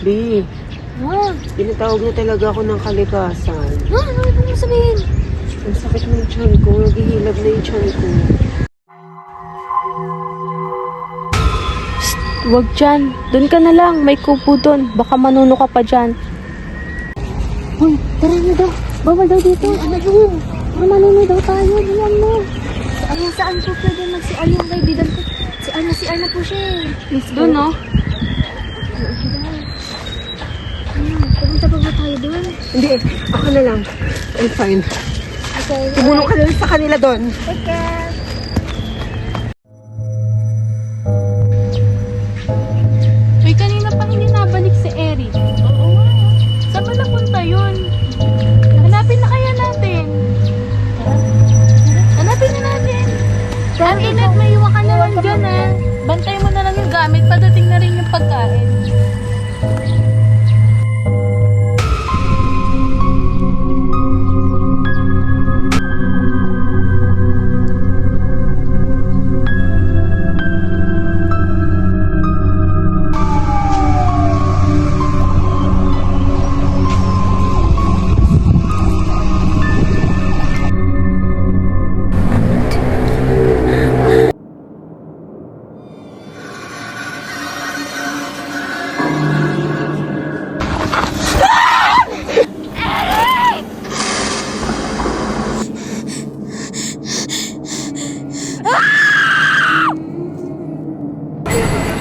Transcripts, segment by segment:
B, Ha? pinatawag na talaga ako ng kalikasan. Ha? Ano mo sabihin? Ang sakit ng tiyan ko, naghihilab na yung tiyan ko. Huwag dyan. Doon ka na lang. May kupo doon. Baka manuno ka pa dyan. Hoy, tara na daw. Bawal daw dito. Ano yun? Manunood daw tayo. Diyan mo. Saan po pwede mag-CR yung kaibigan ko? CR na po siya eh. Doon, no? Pumunta pa ba tayo doon? Hindi, ako na lang. I'm fine. Okay. Tumulong ka na lang sa kanila doon. Take care. Uy, kanina pang hindi nabalik si Eric. Oo nga. Saan ba napunta yun? Hanapin na kaya natin. Hanapin na natin. Ang init, may iwan ka na lang dyan ah. Bantay mo na lang yung gamit. Padating na rin yung pagkain.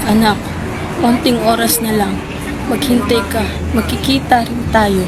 Anak, konting oras na lang. Maghintay ka. Magkikita rin tayo.